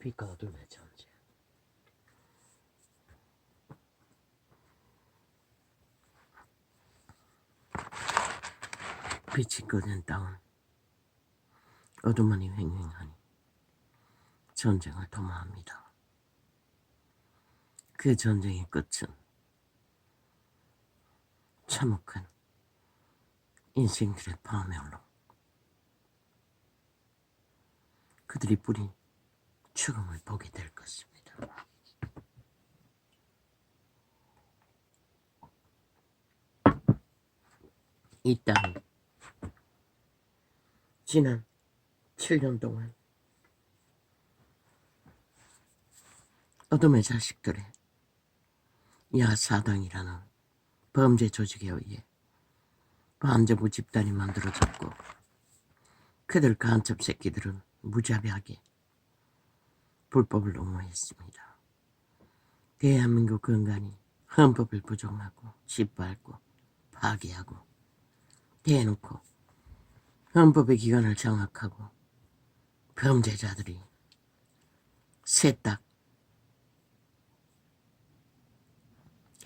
빛과 어둠의 전쟁. 빛이 꺼진 땅은 어둠만이 횡행하니 전쟁을 도모합니다. 그 전쟁의 끝은 참혹한 인생들의 파멸로 그들이 뿌린 죽음을 보게 될 것입니다. 이 땅은 지난 7년 동안 어둠의 자식들의 야사당이라는 범죄 조직에 의해 반정부 집단이 만들어졌고, 그들 간첩 새끼들은 무자비하게 불법을 옹호했습니다. 대한민국 건간이 헌법을 부정하고 짓밟고 파괴하고 대놓고 헌법의 기관을 장악하고 범죄자들이 세탁,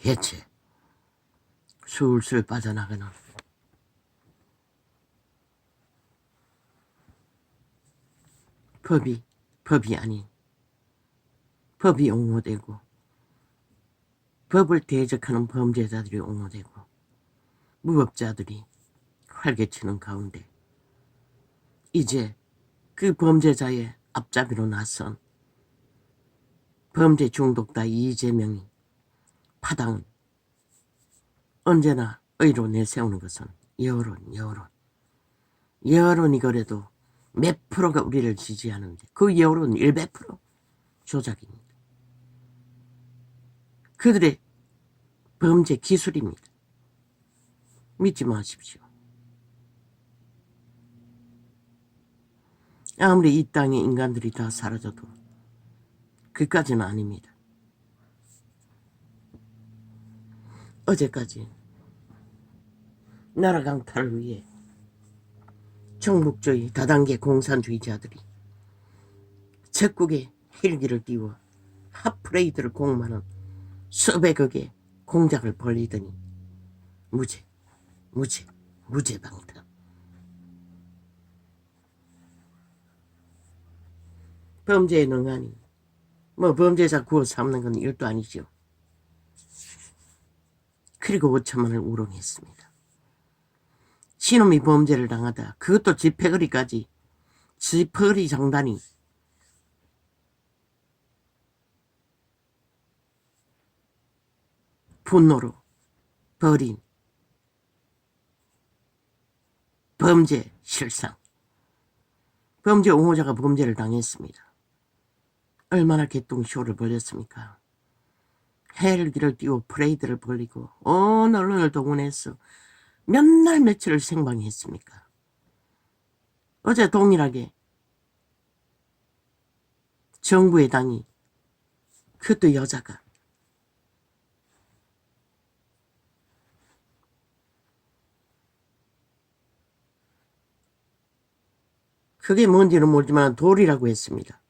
해체, 술술 빠져나가는 법이 아닌 법이 옹호되고 법을 대적하는 범죄자들이 옹호되고 무법자들이 활개치는 가운데 이제 그 범죄자의 앞잡이로 나선 범죄 중독자 이재명이 파당은 언제나 의로 내세우는 것은 여론이 그래도 몇 프로가 우리를 지지하는데 그 여론은 100% 조작입니다. 그들의 범죄 기술입니다. 믿지 마십시오. 아무리 이 땅에 인간들이 다 사라져도 그까지는 아닙니다. 어제까지 나라 강탈을 위해 정복주의 다단계 공산주의자들이 적국의 헬기를 띄워 핫프레이드를 공모하는 수백억의 공작을 벌리더니 무죄방탄. 범죄에 능하니 범죄자 구워 삼는 건 일도 아니죠. 그리고 5천만을 우롱했습니다. 신놈이 범죄를 당하다 그것도 집회거리까지 집회거리 장단이 분노로 벌인 범죄 실상, 범죄 옹호자가 범죄를 당했습니다. 얼마나 개똥쇼를 벌였습니까? 헬기를 띄워 프레이드를 벌리고 온 언론을 동원해서 몇 날 며칠을 생방했습니까? 어제 동일하게 정부의 당이, 그것도 여자가 그게 뭔지는 모르지만 돌이라고 했습니다.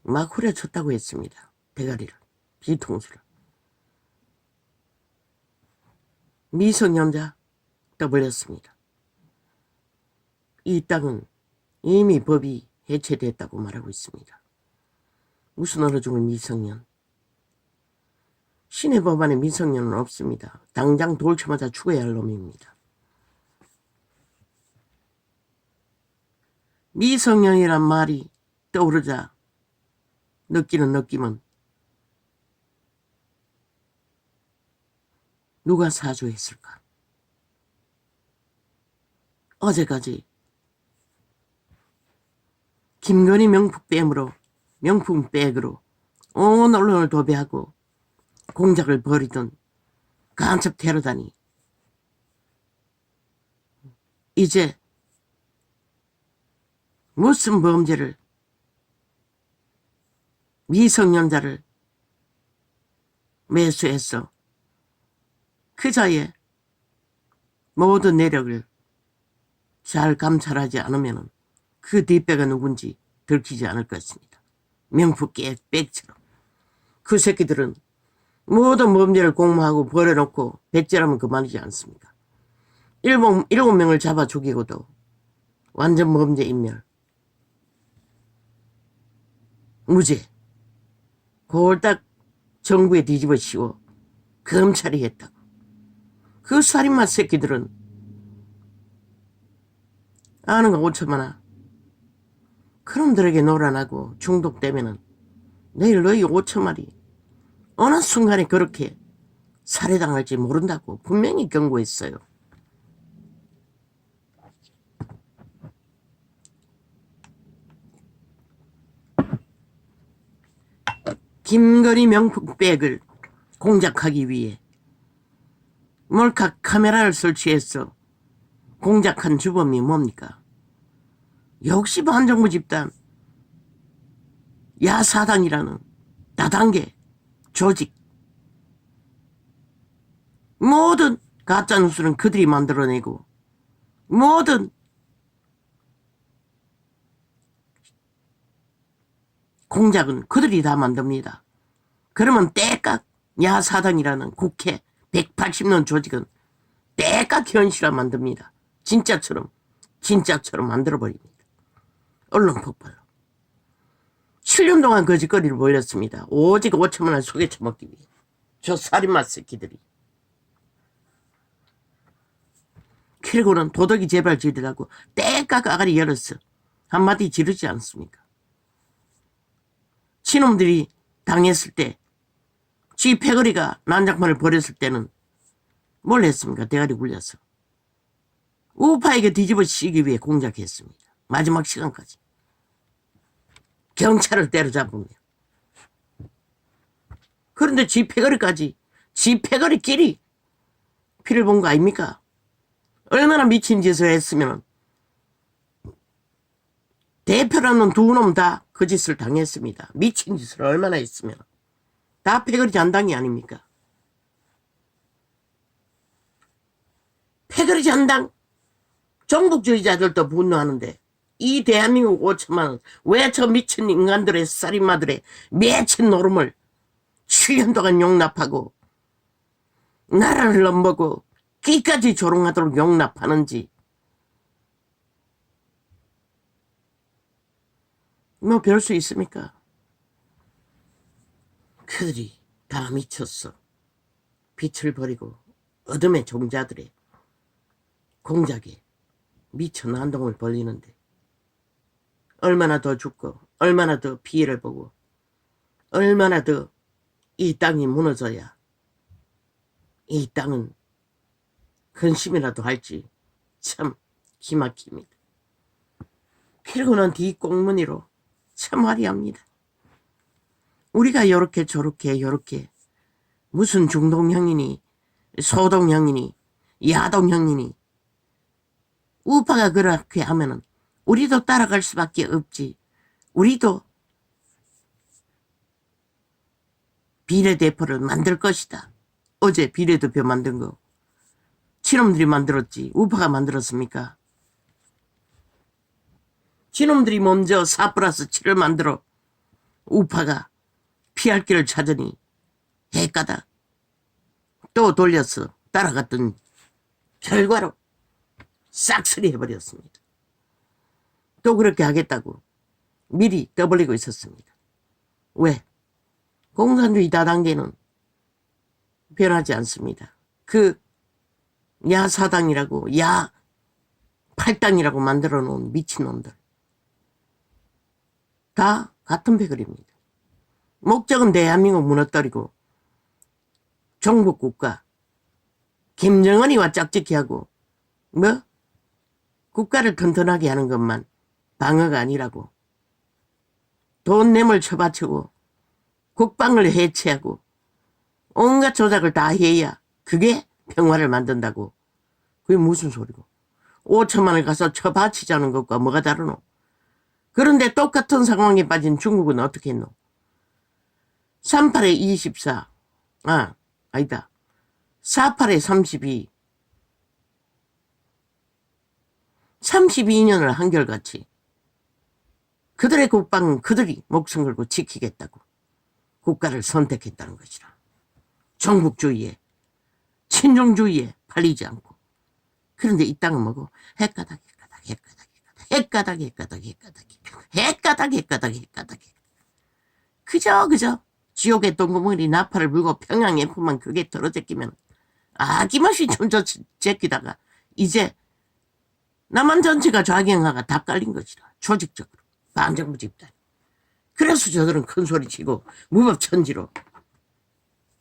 막 후려쳤다고 했습니다. 대가리를, 뒤통수를. 미성년자 떠벌렸습니다. 이 땅은 이미 법이 해체됐다고 말하고 있습니다. 무슨 어느 중을 미성년? 신의 법안에 미성년은 없습니다. 당장 돌 쳐맞아 죽어야 할 놈입니다. 미성년이란 말이 떠오르자 느끼는 느낌은 누가 사주했을까? 어제까지 김건희 명품백으로 온 언론을 도배하고 공작을 벌이던 간첩 테러단이 이제 무슨 범죄를, 미성년자를 매수해서 그자의 모든 내력을 잘 감찰하지 않으면 그 뒷배가 누군지 들키지 않을 것입니다. 명품 백처럼. 그 새끼들은 모든 범죄를 공모하고 버려놓고 배째라면 그만이지 않습니까? 일곱 명을 잡아 죽이고도 완전 범죄 인멸. 무죄. 그걸 딱 정부에 뒤집어 씌워 검찰이 했다고. 그 살인마 새끼들은 아는 거 5천만원. 그놈들에게 놀아나고 중독되면은 내일 너희 5천마리 어느 순간에 그렇게 살해당할지 모른다고 분명히 경고했어요. 김건희 명품백을 공작하기 위해 몰카 카메라를 설치해서 공작한 주범이 뭡니까? 역시 반정부 집단 야사당이라는 다단계 조직. 모든 가짜뉴스는 그들이 만들어내고 모든 공작은 그들이 다 만듭니다. 그러면 때깍 야사당이라는 국회 180년 조직은 때깍 현실화 만듭니다. 진짜처럼 만들어버립니다. 언론 폭발로 7년 동안 거짓거리를 벌였습니다. 오직 5천만 원 속여 먹기 위해. 저 살인마 새끼들이. 그리고는 도덕이 제발 지르라고 때깍 아가리 열었어. 한마디 지르지 않습니까? 친놈들이 당했을 때, 지 패거리가 난장판을 벌였을 때는 뭘 했습니까? 대가리 굴려서. 우파에게 뒤집어 씌기 위해 공작했습니다. 마지막 시간까지. 경찰을 때려잡으며. 그런데 지 패거리까지, 지 패거리끼리 피를 본 거 아닙니까? 얼마나 미친 짓을 했으면 대표라는 두 놈 다 그 짓을 당했습니다. 미친 짓을 얼마나 했으면. 다 패거리 잔당이 아닙니까? 패거리 잔당. 종북주의자들도 분노하는데 이 대한민국 5천만 원 왜 저 미친 인간들의 살인마들의 미친 노름을 7년 동안 용납하고 나라를 넘보고 끼까지 조롱하도록 용납하는지. 뭐 별 수 있습니까? 그들이 다 미쳤어. 빛을 버리고 어둠의 종자들의 공작에 미쳐 난동을 벌리는데 얼마나 더 죽고 얼마나 더 피해를 보고 얼마나 더 이 땅이 무너져야 이 땅은 근심이라도 할지 참 기막힙니다. 그러고는 뒷꽁무니로 참 화려합니다. 우리가 요렇게 저렇게 요렇게 무슨 중동형이니 소동형이니 야동형이니 우파가 그렇게 하면은 우리도 따라갈 수밖에 없지. 우리도 비례대표를 만들 것이다. 어제 비례대표 만든 거 친놈들이 만들었지 우파가 만들었습니까? 친놈들이 먼저 4+7을 만들어 우파가 피할 길을 찾으니 해까다 또 돌려서 따라갔던 결과로 싹쓸이 해버렸습니다. 또 그렇게 하겠다고 미리 떠벌리고 있었습니다. 왜? 공산주의 다단계는 변하지 않습니다. 그 야사당이라고 야팔당이라고 만들어 놓은 미친놈들 다 같은 배글입니다. 목적은 대한민국 무너뜨리고 종북국가 김정은이와 짝짓기 하고 뭐 국가를 튼튼하게 하는 것만 방어가 아니라고 돈 뇌물 쳐바치고 국방을 해체하고 온갖 조작을 다 해야 그게 평화를 만든다고. 그게 무슨 소리고. 5천만 원을 가서 쳐바치자는 것과 뭐가 다르노. 그런데 똑같은 상황에 빠진 중국은 어떻게 했노. 38에 24 아니다 48에 32 32년을 한결같이 그들의 국방은 그들이 목숨 걸고 지키겠다고 국가를 선택했다는 것이라. 종북주의에 친중주의에 팔리지 않고. 그런데 이 땅은 뭐고 핵가닥 그저 지옥의 똥구멍이 나팔을 불고 평양 F만 그게 털어제끼면 아낌없이 춤춰 제끼다가 이제 남한 전체가 좌경화가 다 깔린 것이라. 조직적으로 반정부 집단. 그래서 저들은 큰 소리치고 무법천지로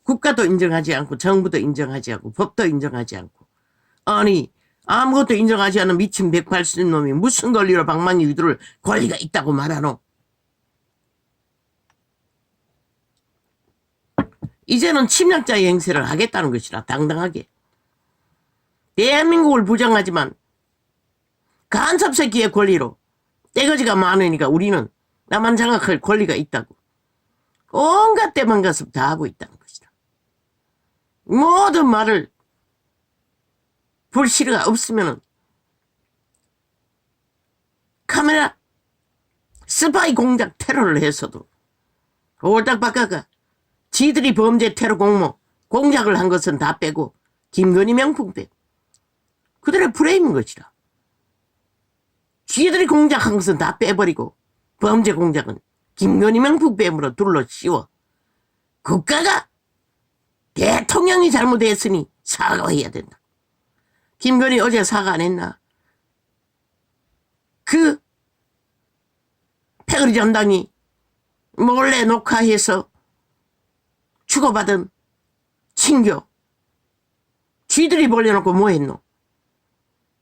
국가도 인정하지 않고 정부도 인정하지 않고 법도 인정하지 않고 아니 아무것도 인정하지 않은 미친 180놈이 무슨 권리로 방망이 위두를 권리가 있다고 말하노. 이제는 침략자의 행세를 하겠다는 것이라. 당당하게. 대한민국을 부정하지만 간섭새끼의 권리로 떼거지가 많으니까 우리는 나만 장악할 권리가 있다고 온갖 때만 가서 다 하고 있다는 것이다. 모든 말을 불씨가 없으면은 카메라 스파이 공작 테러를 해서도 홀딱 바꿔가 지들이 범죄 테러 공모 공작을 한 것은 다 빼고 김건희 명품 빼고 그들의 프레임인 것이라. 지들이 공작한 것은 다 빼버리고 범죄 공작은 김건희 명품 뺨으로 둘러 씌워 국가가 대통령이 잘못했으니 사과해야 된다. 김건희 어제 사과 안 했나? 그 패거리 전당이 몰래 녹화해서 주고받은 친교 쥐들이 벌려놓고 뭐 했노?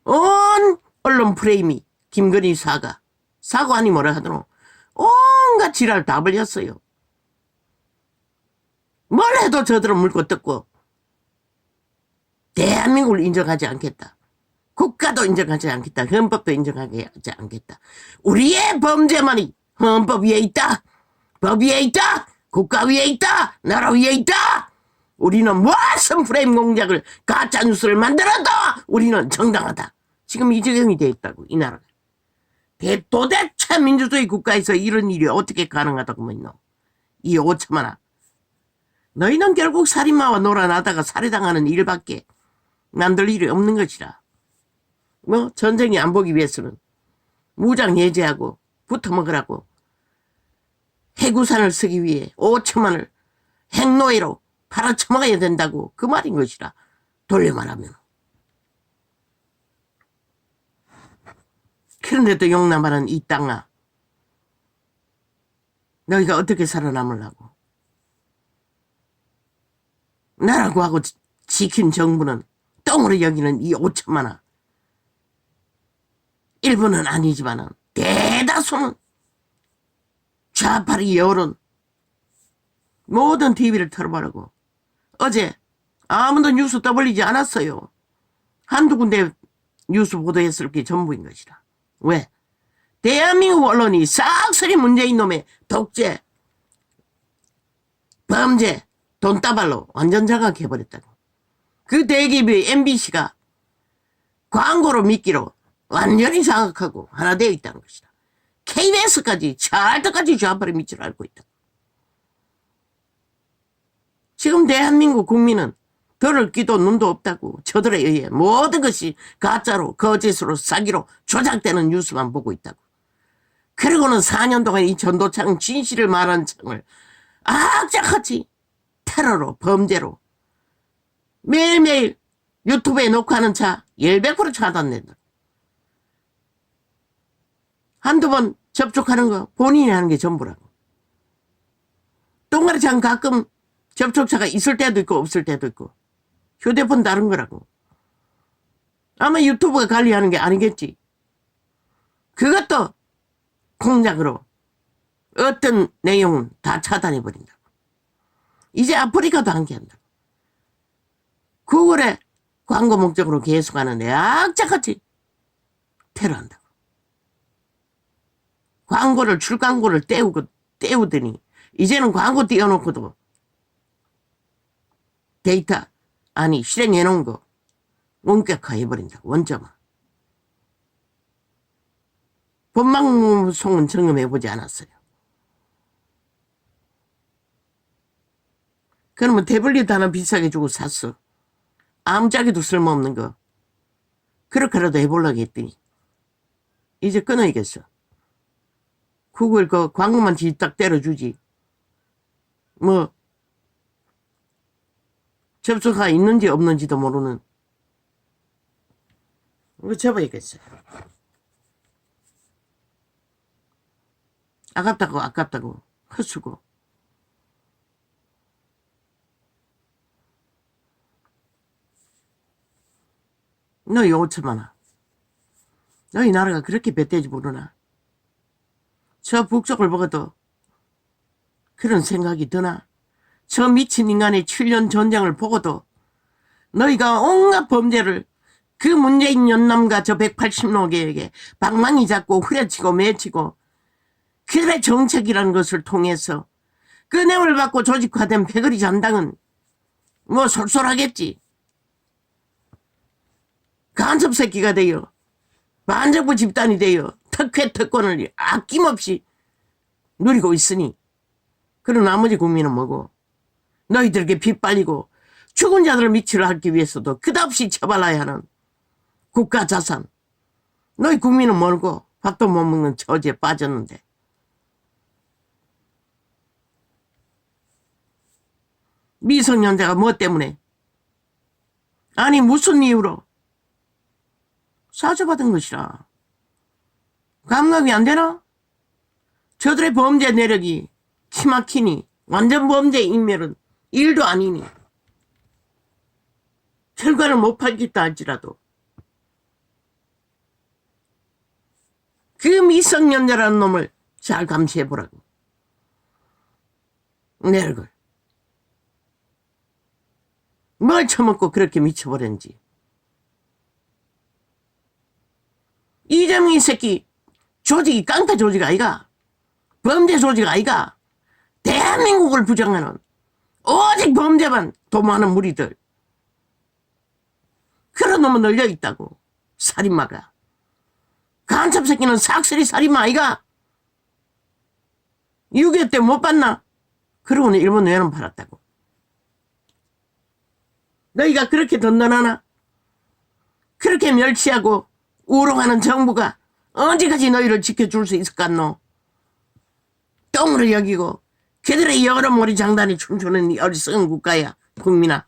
온 언론 프레임이 김건희 사과하니 뭐라 하더노? 온갖 지랄 다 벌렸어요. 뭘 해도 저들은 물고 뜯고 대한민국을 인정하지 않겠다. 국가도 인정하지 않겠다. 헌법도 인정하지 않겠다. 우리의 범죄만이 헌법 위에 있다. 법 위에 있다. 국가 위에 있다. 나라 위에 있다. 우리는 무슨 프레임 공작을 가짜뉴스를 만들어도 우리는 정당하다. 지금 이 지경이 돼 있다고 이 나라가. 도대체 민주주의 국가에서 이런 일이 어떻게 가능하다고 뭐있노? 이 오천만아. 너희는 결국 살인마와 놀아나다가 살해당하는 일밖에 만들 일이 없는 것이라. 뭐 전쟁이 안 보기 위해서는 무장 예제하고 붙어먹으라고 해구산을 쓰기 위해 5천만을 핵노예로 팔아쳐먹어야 된다고 그 말인 것이라. 돌려 말하면. 그런데도 용남하는 이 땅아, 너희가 어떻게 살아남으려고? 나라고 하고 지킨 정부는 똥으로 여기는 이 5천만아. 일부는 아니지만은 대다수는 좌파리 여론 모든 TV를 털어버리고 어제 아무도 뉴스 떠벌리지 않았어요. 한두 군데 뉴스 보도했을 게 전부인 것이라. 왜? 대한민국 언론이 싹쓸이 문재인 놈의 독재, 범죄, 돈다발로 완전 장악해버렸다고. 그 대기업의 MBC가 광고로 미끼로 완전히 장악하고 하나 되어 있다는 것이다. KBS까지 찰떡같이 좌파를 밑줄 앓고 있다. 지금 대한민국 국민은 들을 귀도 눈도 없다고 저들에 의해 모든 것이 가짜로 거짓으로 사기로 조작되는 뉴스만 보고 있다고. 그리고는 4년 동안 이 전도창 진실을 말한 창을 악착같이 테러로 범죄로 매일매일 유튜브에 녹화하는 차 100% 차단된다. 한두 번 접촉하는 거 본인이 하는 게 전부라고. 동아리장 가끔 접촉차가 있을 때도 있고 없을 때도 있고 휴대폰 다른 거라고. 아마 유튜브가 관리하는 게 아니겠지. 그것도 공작으로 어떤 내용은 다 차단해버린다고. 이제 아프리카도 한 게 한다고. 구글에 광고 목적으로 계속 하는데 악착같이 테러한다고. 광고를 출광고를 떼우더니 이제는 광고 띄워놓고도 데이터 아니 실행해놓은 거 원격화해버린다고. 원점화. 본방송은 점검해보지 않았어요. 그러면 태블릿 하나 비싸게 주고 샀어. 아무짝에도 쓸모없는 거. 그렇게라도 해보려고 했더니 이제 끊어야겠어. 구글 그 광고만 뒤딱 때려주지. 뭐 접속가 있는지 없는지도 모르는. 이거 접어야겠어요. 아깝다고 헛수고. 너희 5천만원. 너희 나라가 그렇게 배때지 모르나? 저 북쪽을 보고도 그런 생각이 드나? 저 미친 인간의 7년 전쟁을 보고도 너희가 온갖 범죄를 그 문재인 연남과 저 180노계에게 방망이 잡고 후려치고 매치고 그들의 정책이라는 것을 통해서 그 뇌를 받고 조직화된 패거리 잔당은 뭐 솔솔하겠지. 간첩 새끼가 되어 반정부 집단이 되어 특혜 특권을 아낌없이 누리고 있으니 그런 나머지 국민은 뭐고 너희들에게 빗발리고 죽은 자들을 미치를 하기 위해서도 끝없이 처발라야 하는 국가 자산. 너희 국민은 멀고 밥도 못 먹는 처지에 빠졌는데 미성년자가 뭐 때문에 아니 무슨 이유로 사주받은 것이라. 감각이 안 되나? 저들의 범죄 내력이 키막히니 완전 범죄 인멸은 일도 아니니 결과를 못 팔겠다 할지라도 그 미성년자라는 놈을 잘 감시해보라고. 내 얼굴 뭘 처먹고 그렇게 미쳐버렸는지. 이재명이 새끼 조직이 깡패 조직 아이가? 범죄 조직 아이가? 대한민국을 부정하는 오직 범죄만 도모하는 무리들. 그런 놈은 널려있다고. 살인마가. 간첩 새끼는 삭슬이 살인마 아이가? 6.25 때 못 봤나? 그러고는 일본 외놈 팔았다고. 너희가 그렇게 던던하나? 그렇게 멸치하고 우롱하는 정부가 언제까지 너희를 지켜줄 수 있을 깐노? 똥으로 여기고 그들의 여러모리 장단이 춤추는 이 어리석은 국가야. 국민아.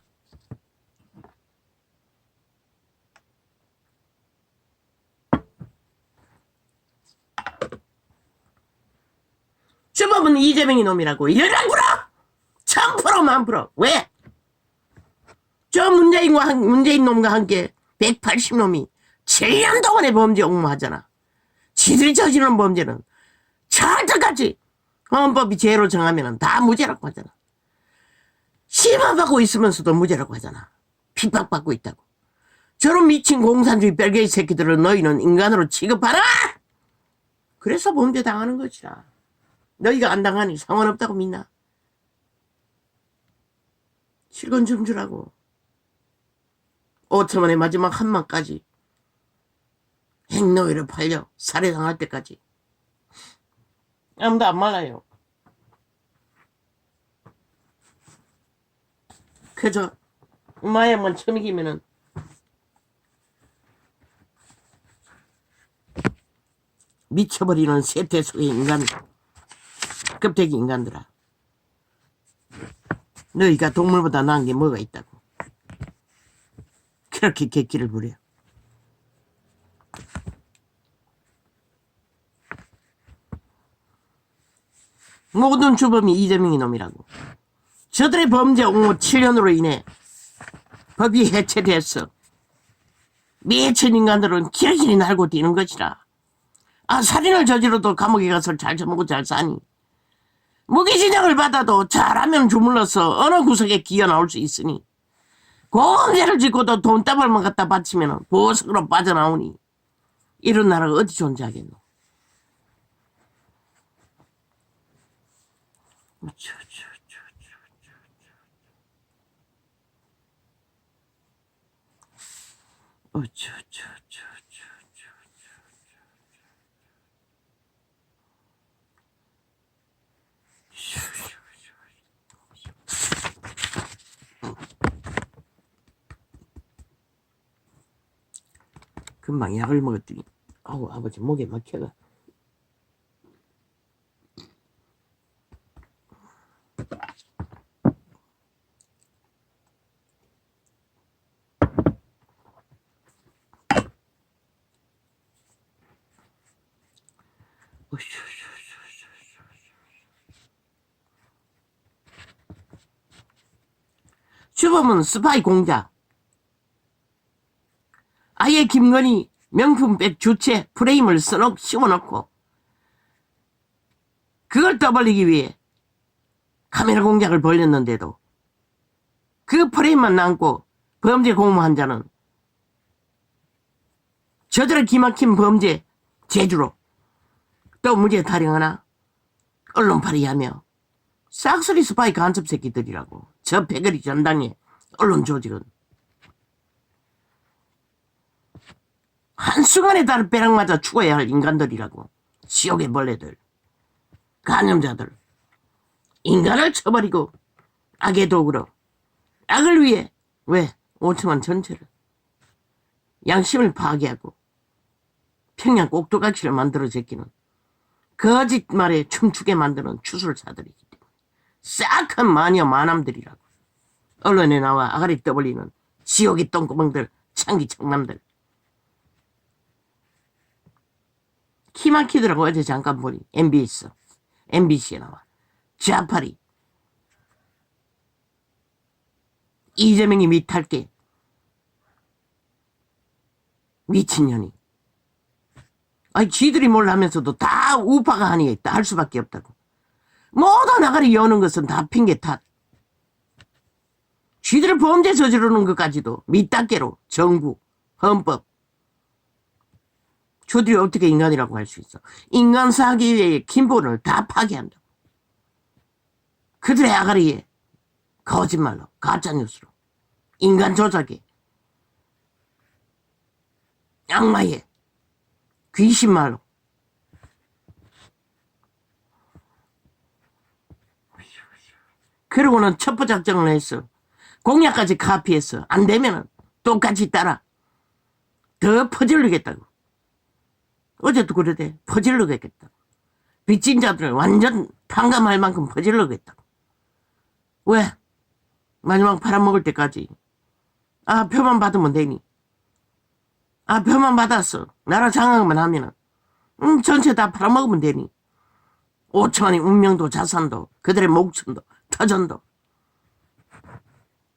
주법은 이재명이 놈이라고. 열랑구라 1000% 만프로. 왜? 저 문재인 놈과 함께 180놈이 7년 동안의 범죄 옹호하잖아. 지들이 저지르는 범죄는 철저까지 헌법이 죄로 정하면 다 무죄라고 하잖아. 심화받고 있으면서도 무죄라고 하잖아. 핍박받고 있다고. 저런 미친 공산주의 별개의 새끼들을 너희는 인간으로 취급하라! 그래서 범죄 당하는 것이라. 너희가 안 당하니 상관없다고 믿나? 실건 좀 주라고. 5천원의 마지막 한 만까지 행노예로 팔려 살해당할 때까지. 아무도 안 말라요. 그저 마약만 처먹이면은 미쳐버리는 세태 속의 인간, 껍데기 인간들아. 너희가 동물보다 나은 게 뭐가 있다고. 그렇게 객기를 부려. 모든 주범이 이재명이 놈이라고. 저들의 범죄 옹호 7년으로 인해 법이 해체됐어. 미친 인간들은 기러기니 날고 뛰는 것이라. 아, 살인을 저지러도 감옥에 가서 잘 처먹고 잘 사니. 무기징역을 받아도 잘하면 주물러서 어느 구석에 기어 나올 수 있으니. 공개를 짓고도 돈다발만 갖다 바치면 보석으로 빠져나오니. 이런 나라가 어디 존재하겠노. 금방 약을 먹었더니 아우 아버지 목에 막혀가. 주범은 스파이 공작. 아예 김건희 명품백 주체 프레임을 씌워놓고 그걸 떠벌리기 위해 카메라 공작을 벌였는데도 그 프레임만 남고 범죄 공모한 자는 저들의 기막힌 범죄 제주로 또 무죄 타령하나 언론팔이하며 싹쓸이 스파이 간첩 새끼들이라고. 저 패거리 전당의 언론 조직은 한순간에 다른 벼락 맞아 죽어야 할 인간들이라고. 지옥의 벌레들, 간염자들, 인간을 쳐버리고 악의 도구로 악을 위해 왜 5천만 전체를 양심을 파괴하고 평양 꼭두각시를 만들어 제끼는 거짓말에 춤추게 만드는 추술사들이기 때문에 싹한 마녀 마남들이라고. 언론에 나와 아가리 떠벌리는 지옥의 똥구멍들, 창기 청남들. 키막히더라고. 어제 잠깐 보니 MBC에 나와 좌파리 이재명이 밑할게 미친년이. 아니 지들이 몰라면서도 다 우파가 하니까 있다 할 수밖에 없다고. 모든 아가리 여는 것은 다 핑계 탓. 지들을 범죄 저지르는 것까지도 밑단계로 정부, 헌법. 저들이 어떻게 인간이라고 할 수 있어. 인간 사기의 기본을 다 파괴한다. 그들의 아가리에 거짓말로 가짜뉴스로 인간 조작에 악마의 귀신말로 그러고는 첩보 작전을 했어. 공약까지 카피했어. 안 되면은 똑같이 따라 더 퍼질르겠다고. 어제도 그러대. 퍼질르겠다고. 빚진 자들을 완전 탕감할 만큼 퍼질르겠다고. 왜? 마지막 팔아먹을 때까지. 아, 표만 받으면 되니. 아, 표만 받았어. 나라 장악만 하면은 전체 다 팔아먹으면 되니. 5천만의 운명도 자산도 그들의 목숨도 터전도.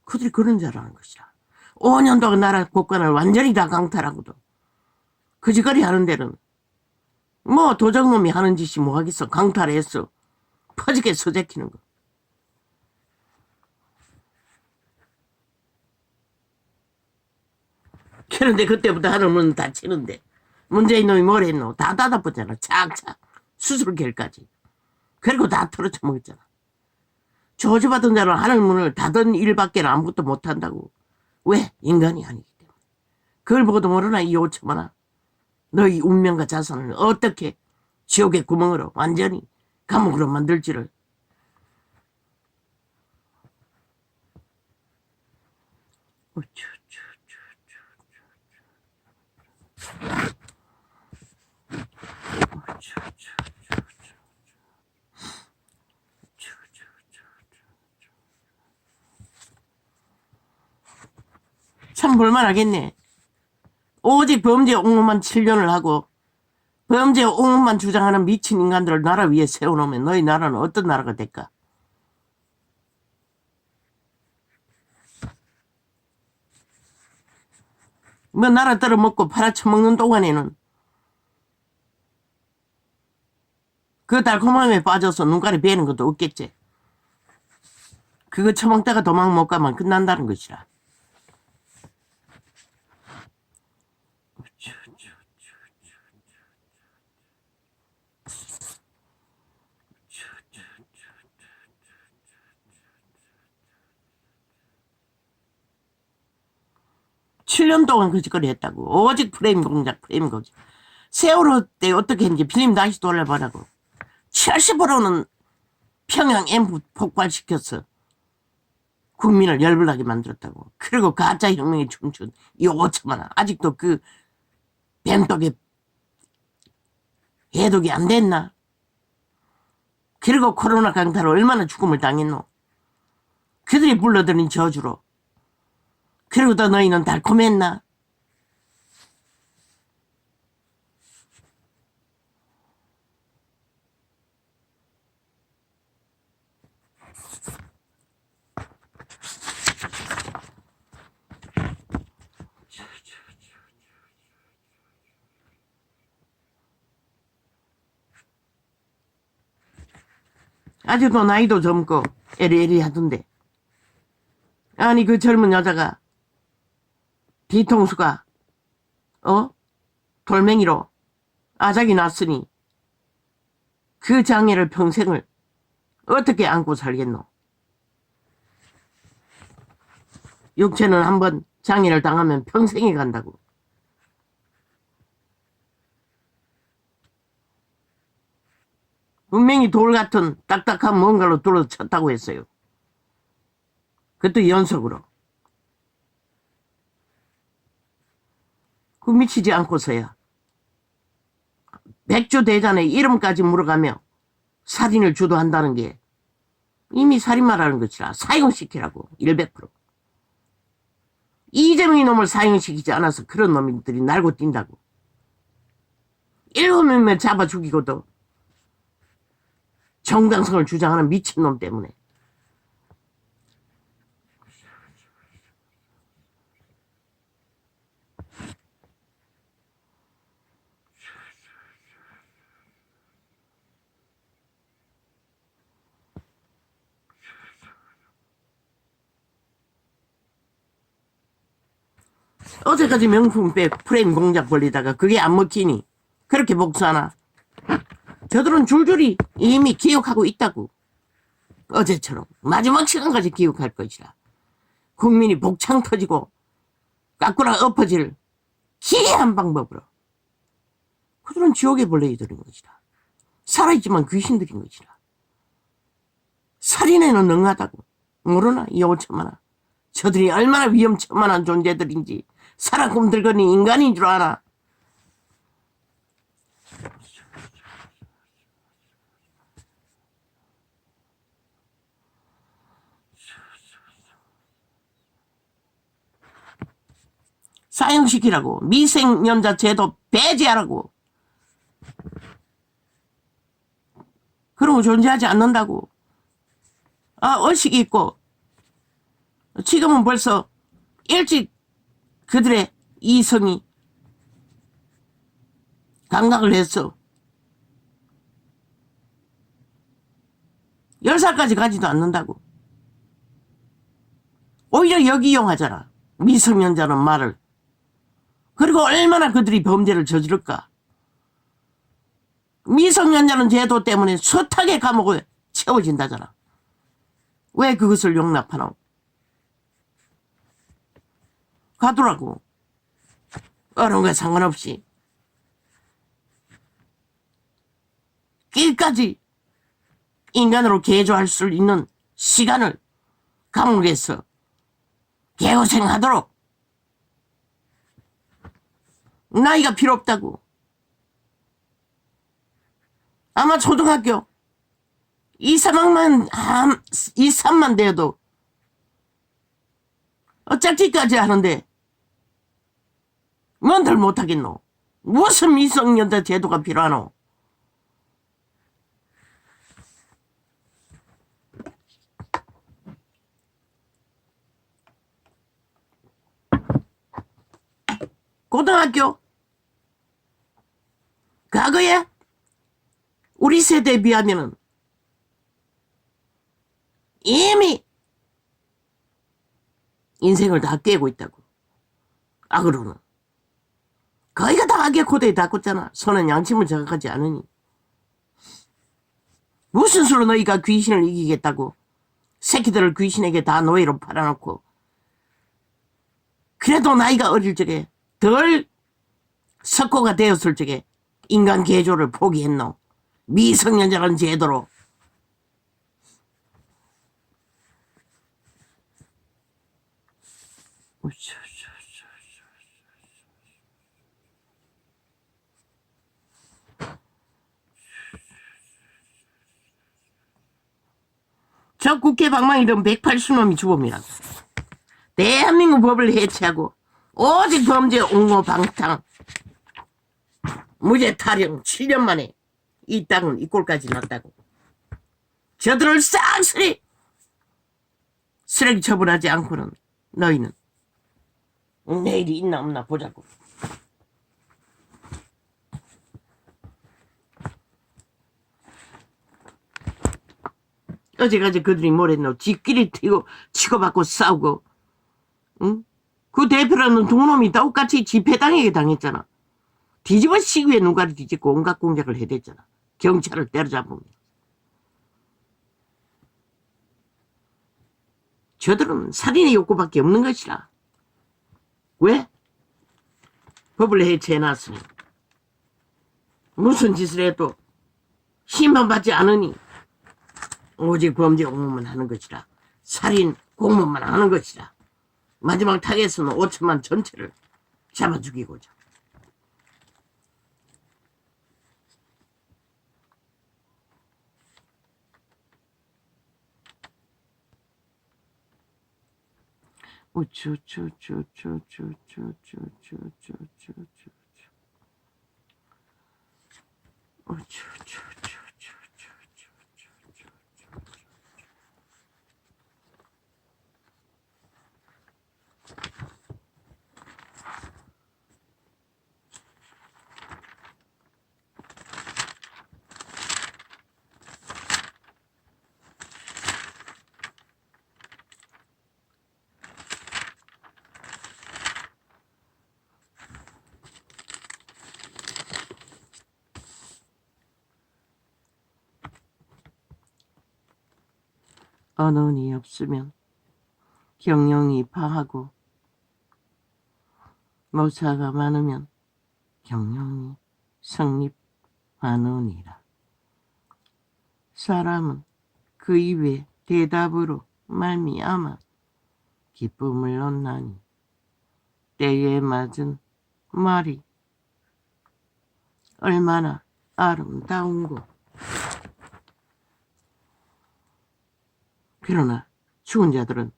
그들이 그런 줄 아는 것이라. 5년 동안 나라 국권을 완전히 다 강탈하고도 그 짓거리 하는 데는 뭐 도적놈이 하는 짓이 뭐 하겠어. 강탈했어. 퍼지게 서재키는 거. 그런데 그때부터 하늘문 닫히는데 문재인 놈이 뭘 했노? 다 닫아보잖아. 착착 수술결까지. 그리고 다 털어쳐 먹었잖아. 저주받은 자는 하늘문을 닫은 일밖에 아무것도 못한다고. 왜? 인간이 아니기 때문에. 그걸 보고도 모르나 이 5천만아. 너희 운명과 자산을 어떻게 지옥의 구멍으로 완전히 감옥으로 만들지를. 참 볼만하겠네. 오직 범죄 옹호만 7년을 하고 범죄 옹호만 주장하는 미친 인간들을 나라 위에 세워놓으면 너희 나라는 어떤 나라가 될까? 뭐 나라 떨어먹고 팔아쳐먹는 동안에는 그 달콤함에 빠져서 눈깔이 베는 것도 없겠지. 그거 처먹다가 도망 못 가면 끝난다는 것이라. 칠 년 동안 그 짓거리 했다고. 오직 프레임 공작, 프레임 공작. 세월호 때 어떻게 했는지 필름 다시 돌려보라고. 70%는 평양 엠프 폭발시켜서 국민을 열불나게 만들었다고. 그리고 가짜 혁명에 춤춘 이 5천만 원. 아직도 그 뱀독에 해독이 안 됐나? 그리고 코로나 강타로 얼마나 죽음을 당했노? 그들이 불러들인 저주로. 그러고도 너희는 달콤했나? 아직도 나이도 젊고 에리에리 하던데. 아니 그 젊은 여자가 뒤통수가 돌멩이로 아작이 났으니 그 장애를 평생을 어떻게 안고 살겠노? 육체는 한번 장애를 당하면 평생이 간다고. 분명히 돌 같은 딱딱한 뭔가로 뚫어 쳤다고 했어요. 그것도 연속으로. 그 미치지 않고서야 백주대전의 이름까지 물어가며 살인을 주도한다는 게 이미 살인마라는 것이라 사형시키라고 100%. 이재명이 놈을 사형시키지 않아서 그런 놈들이 날고 뛴다고. 7명만 잡아 죽이고도 정당성을 주장하는 미친놈 때문에. 어제까지 명품백 프레임 공작 벌리다가 그게 안 먹히니 그렇게 복수하나? 저들은 줄줄이 이미 기억하고 있다고. 어제처럼 마지막 시간까지 기억할 것이라. 국민이 복창 터지고 까꾸라 엎어질 기이한 방법으로. 그들은 지옥의 벌레이들인 것이라. 살아있지만 귀신들인 것이라. 살인에는 능하다고. 모르나 이 오천만아. 저들이 얼마나 위험천만한 존재들인지. 사람 꿈들거니 인간인 줄 알아. 사형시키라고. 미성년자 제도 배제하라고. 그런 거 존재하지 않는다고. 의식이 있고 지금은 벌써 일찍 그들의 이성이 강락을 했어. 10살까지 가지도 않는다고. 오히려 역이용하잖아. 미성년자는 말을. 그리고 얼마나 그들이 범죄를 저지를까. 미성년자는 제도 때문에 숱하게 감옥에 채워진다잖아. 왜 그것을 용납하노? 가두라고. 어느 거 상관없이. 끝까지 인간으로 개조할 수 있는 시간을 감옥에서 개고생하도록. 나이가 필요 없다고. 아마 초등학교 2, 3만 되어도 짝짓까지 하는데 뭔들 못하겠노? 무슨 미성년자 제도가 필요하노? 고등학교 과거에 우리 세대에 비하면은 이미 인생을 다 깨고 있다고. 악으로는. 거기가 다 악의 코드에 닦았잖아. 손은 양심을 자각하지 않으니. 무슨 수로 너희가 귀신을 이기겠다고. 새끼들을 귀신에게 다 노예로 팔아놓고. 그래도 나이가 어릴 적에 덜 석고가 되었을 적에 인간 개조를 포기했노. 미성년자라는 제도로. 저 국회 방망이든 180놈이 주범이라고. 대한민국 법을 해체하고 오직 범죄 옹호 방탕 무죄 타령 7년 만에 이 땅은 이 꼴까지 났다고. 저들을 싹쓸이 쓰레기 처분하지 않고는 너희는 내일이 있나 없나 보자고. 어제까지 그들이 뭘 했노? 지끼리 튀고 치고받고 싸우고, 응? 그 대표라는 두 놈이 똑같이 집회당하게 당했잖아. 뒤집어 시기에 눈가리 뒤집고 온갖 공작을 해댔잖아. 경찰을 때려잡으면. 저들은 살인의 욕구밖에 없는 것이라. 왜? 법을 해체해놨으니. 무슨 짓을 해도 심판받지 않으니 오직 범죄 공무만 하는 것이라. 살인 공무만 하는 것이라. 마지막 타겟은 5천만 전체를 잡아 죽이고자. 언론이 없으면 경영이 파하고 모사가 많으면 경영이 성립하느니라. 사람은 그 입의 대답으로 말미암아 기쁨을 얻나니 때에 맞은 말이 얼마나 아름다운고. 그러나 죽은 자들은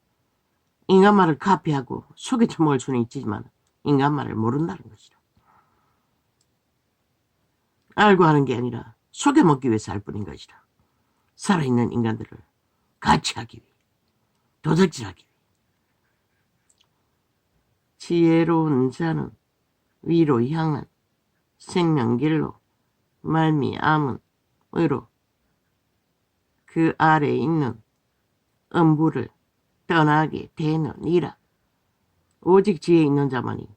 인간 말을 카피하고 속에 처먹을 수는 있지만 인간 말을 모른다는 것이다. 알고 하는 게 아니라 속여 먹기 위해서 할 뿐인 것이다. 살아있는 인간들을 같이 하기 위해, 도둑질하기 위해. 지혜로운 자는 위로 향한 생명길로 말미암은 의로 그 아래에 있는 음부를 떠나게 되느니라. 오직 지혜 있는 자만이